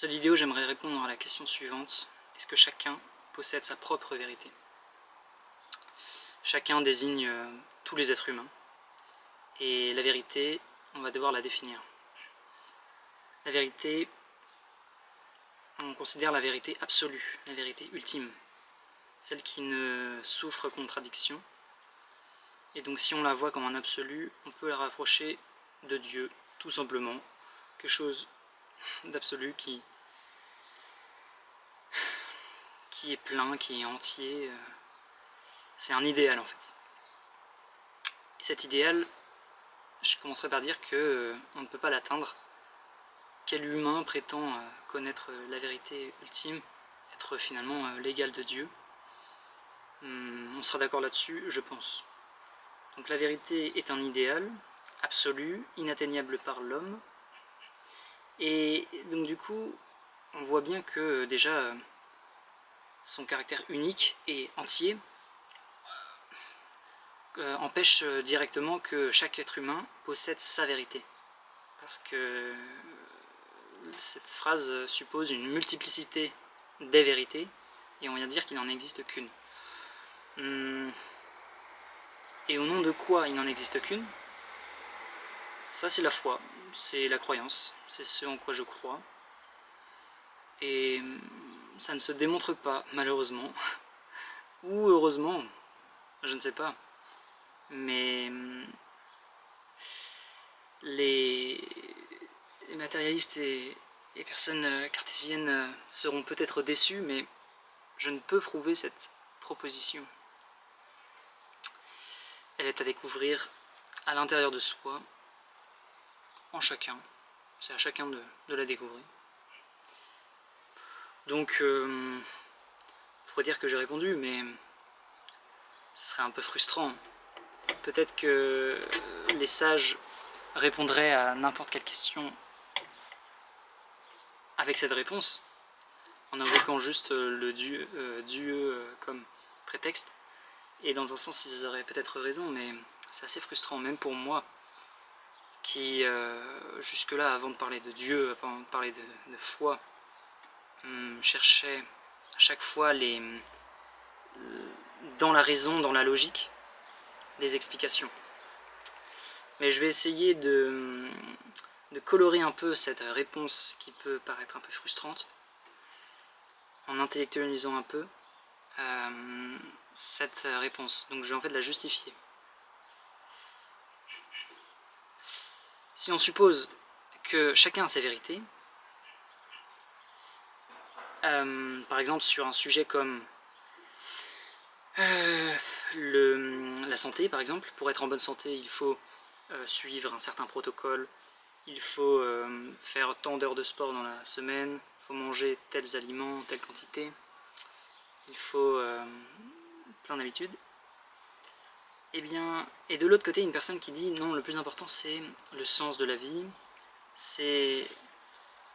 cette vidéo, j'aimerais répondre à la question suivante. Est-ce que chacun possède sa propre vérité? Chacun désigne tous les êtres humains. Et la vérité, on va devoir la définir. La vérité, on considère la vérité absolue, la vérité ultime. Celle qui ne souffre contradiction. Et donc si on la voit comme un absolu, on peut la rapprocher de Dieu, tout simplement. Quelque chose d'absolu qui est plein, qui est entier. C'est un idéal en fait. Et cet idéal, je commencerai par dire que on ne peut pas l'atteindre. Quel humain prétend connaître la vérité ultime, être finalement l'égal de Dieu? On sera d'accord là-dessus, je pense. Donc la vérité est un idéal absolu, inatteignable par l'homme. Et donc du coup, on voit bien que déjà son caractère unique et entier empêche directement que chaque être humain possède sa vérité. Parce que cette phrase suppose une multiplicité des vérités, et on vient de dire qu'il n'en existe qu'une. Et au nom de quoi il n'en existe qu'une? Ça c'est la foi, c'est la croyance, c'est ce en quoi je crois. Et ça ne se démontre pas, malheureusement, ou heureusement, je ne sais pas. Mais les matérialistes et les personnes cartésiennes seront peut-être déçus, mais je ne peux prouver cette proposition. Elle est à découvrir à l'intérieur de soi, en chacun. C'est à chacun de la découvrir. Donc, on pourrait dire que j'ai répondu, mais ce serait un peu frustrant. Peut-être que les sages répondraient à n'importe quelle question avec cette réponse, en invoquant juste le Dieu comme prétexte. Et dans un sens, ils auraient peut-être raison, mais c'est assez frustrant, même pour moi, qui, jusque-là, avant de parler de Dieu, avant de parler de foi, cherchait à chaque fois dans la raison, dans la logique, des explications. Mais je vais essayer de colorer un peu cette réponse qui peut paraître un peu frustrante, en intellectualisant un peu cette réponse. Donc je vais en fait la justifier. Si on suppose que chacun a ses vérités, par exemple sur un sujet comme la santé, par exemple, pour être en bonne santé, il faut suivre un certain protocole, il faut faire tant d'heures de sport dans la semaine, il faut manger tels aliments, telle quantité, il faut plein d'habitudes. Et de l'autre côté, une personne qui dit non, le plus important c'est le sens de la vie, c'est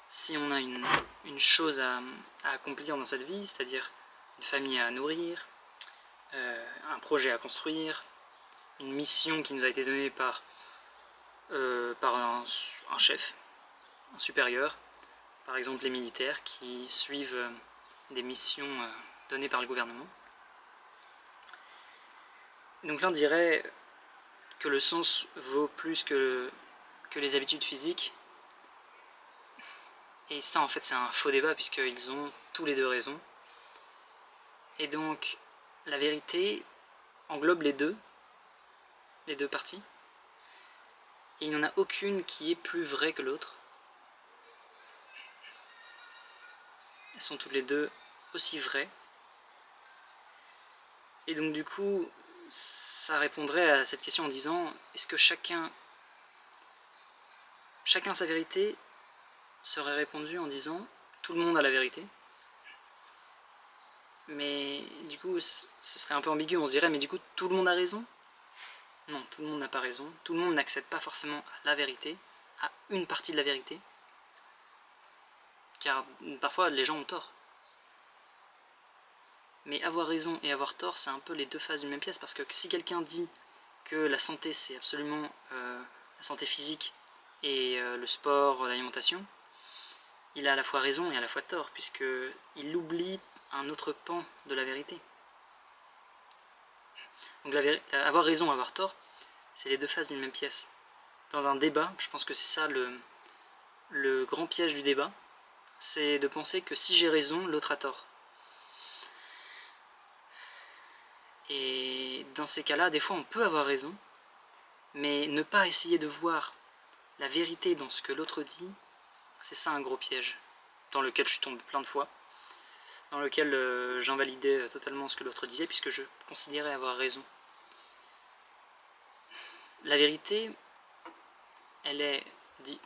si on a une chose à accomplir dans cette vie, c'est-à-dire une famille à nourrir, un projet à construire, une mission qui nous a été donnée par un chef, un supérieur, par exemple les militaires qui suivent des missions données par le gouvernement. Donc là on dirait que le sens vaut plus que les habitudes physiques. Et ça en fait c'est un faux débat puisqu'ils ont tous les deux raison. Et donc la vérité englobe les deux parties. Et il n'y en a aucune qui est plus vraie que l'autre. Elles sont toutes les deux aussi vraies. Et donc du coup, ça répondrait à cette question en disant, est-ce que chacun sa vérité serait répondu en disant, tout le monde a la vérité? Mais du coup, ce serait un peu ambigu, on se dirait, mais du coup, tout le monde a raison? Non, tout le monde n'a pas raison. Tout le monde n'accède pas forcément à la vérité, à une partie de la vérité. Car parfois, les gens ont tort. Mais avoir raison et avoir tort, c'est un peu les deux faces d'une même pièce, parce que si quelqu'un dit que la santé, c'est absolument la santé physique et le sport, l'alimentation, il a à la fois raison et à la fois tort, puisqu'il oublie un autre pan de la vérité. Donc avoir raison, avoir tort, c'est les deux faces d'une même pièce. Dans un débat, je pense que c'est ça le grand piège du débat, c'est de penser que si j'ai raison, l'autre a tort. Et dans ces cas-là, des fois on peut avoir raison, mais ne pas essayer de voir la vérité dans ce que l'autre dit, c'est ça un gros piège, dans lequel je suis tombé plein de fois, dans lequel j'invalidais totalement ce que l'autre disait, puisque je considérais avoir raison. La vérité, elle est,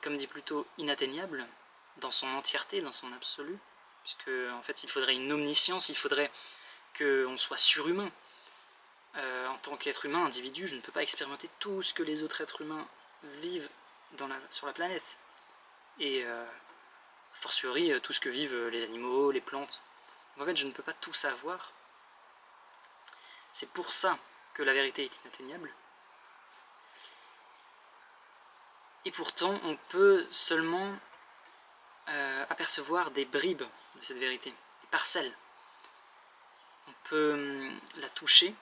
comme dit plutôt, inatteignable, dans son entièreté, dans son absolu, puisque en fait il faudrait une omniscience, il faudrait qu'on soit surhumain. En tant qu'être humain, individu, je ne peux pas expérimenter tout ce que les autres êtres humains vivent sur la planète. Et a fortiori tout ce que vivent les animaux, les plantes. Donc en fait, je ne peux pas tout savoir. C'est pour ça que la vérité est inatteignable. Et pourtant, on peut seulement apercevoir des bribes de cette vérité, des parcelles. On peut la toucher.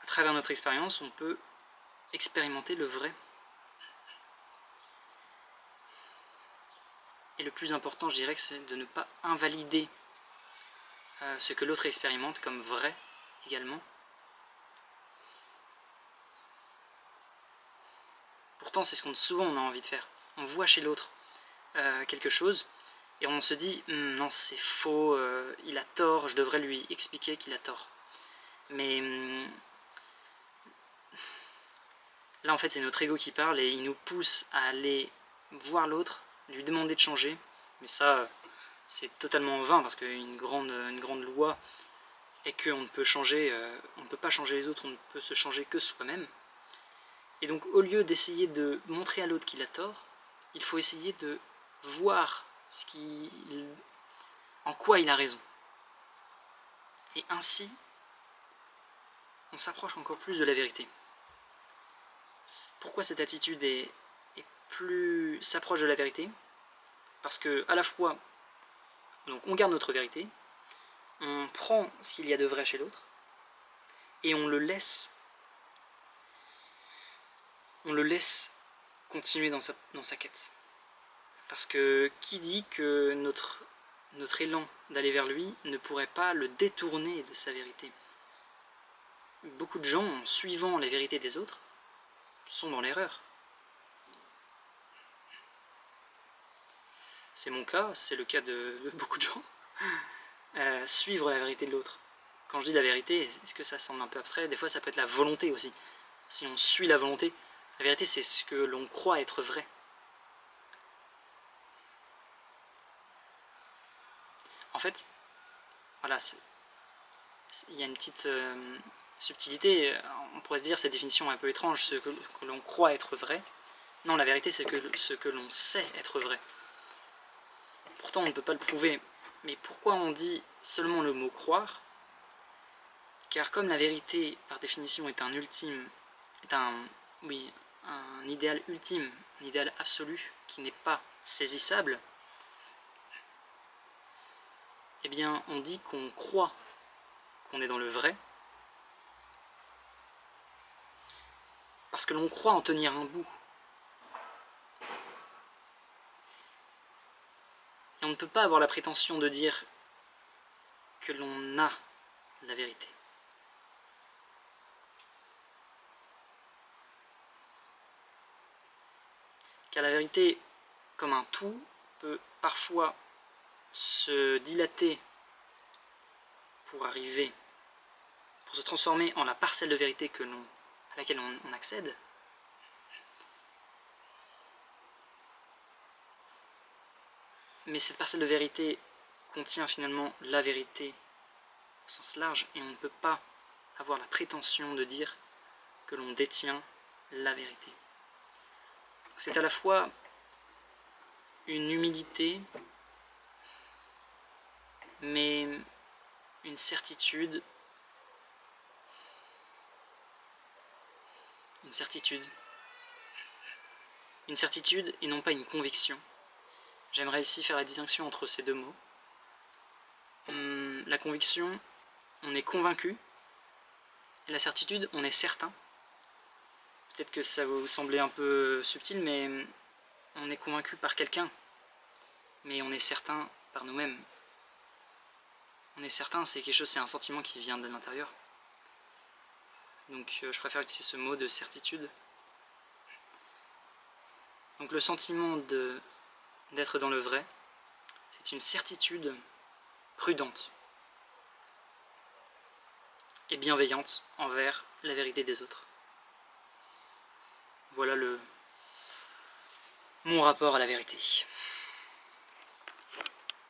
À travers notre expérience, on peut expérimenter le vrai. Et le plus important, je dirais, c'est de ne pas invalider ce que l'autre expérimente comme vrai également. Pourtant, c'est ce qu'on souvent on a envie de faire. On voit chez l'autre quelque chose et on se dit non, c'est faux, il a tort, je devrais lui expliquer qu'il a tort. Mais là, en fait, c'est notre ego qui parle et il nous pousse à aller voir l'autre, lui demander de changer. Mais ça, c'est totalement vain parce qu'une grande loi est qu'on ne peut changer, on ne peut pas changer les autres, on ne peut se changer que soi-même. Et donc, au lieu d'essayer de montrer à l'autre qu'il a tort, il faut essayer de voir en quoi il a raison. Et ainsi, on s'approche encore plus de la vérité. Pourquoi cette attitude s'approche de la vérité? Parce que à la fois, donc on garde notre vérité, on prend ce qu'il y a de vrai chez l'autre, et on le laisse continuer dans sa quête. Parce que qui dit que notre élan d'aller vers lui ne pourrait pas le détourner de sa vérité? Beaucoup de gens, en suivant la vérité des autres, sont dans l'erreur. C'est mon cas, c'est le cas de beaucoup de gens. Suivre la vérité de l'autre. Quand je dis la vérité, est-ce que ça semble un peu abstrait? Des fois ça peut être la volonté aussi. Si on suit la volonté, la vérité c'est ce que l'on croit être vrai. En fait, voilà, il y a une petite subtilité, on pourrait se dire cette définition est un peu étrange, ce que l'on croit être vrai. Non, la vérité c'est ce que l'on sait être vrai. Pourtant on ne peut pas le prouver. Mais pourquoi on dit seulement le mot croire? Car comme la vérité par définition est un idéal ultime, un idéal absolu qui n'est pas saisissable, eh bien on dit qu'on croit qu'on est dans le vrai, parce que l'on croit en tenir un bout. Et on ne peut pas avoir la prétention de dire que l'on a la vérité. Car la vérité, comme un tout, peut parfois se dilater pour se transformer en la parcelle de vérité à laquelle on accède. Mais cette parcelle de vérité contient finalement la vérité au sens large, et on ne peut pas avoir la prétention de dire que l'on détient la vérité. C'est à la fois une humilité, mais une certitude, et non pas une conviction. J'aimerais ici faire la distinction entre ces deux mots. La conviction, on est convaincu, et la certitude, on est certain. Peut-être que ça va vous sembler un peu subtil, mais on est convaincu par quelqu'un, mais on est certain par nous-mêmes. On est certain, c'est quelque chose, c'est un sentiment qui vient de l'intérieur. Donc je préfère utiliser ce mot de certitude. Donc le sentiment d'être dans le vrai, c'est une certitude prudente et bienveillante envers la vérité des autres. Voilà mon rapport à la vérité.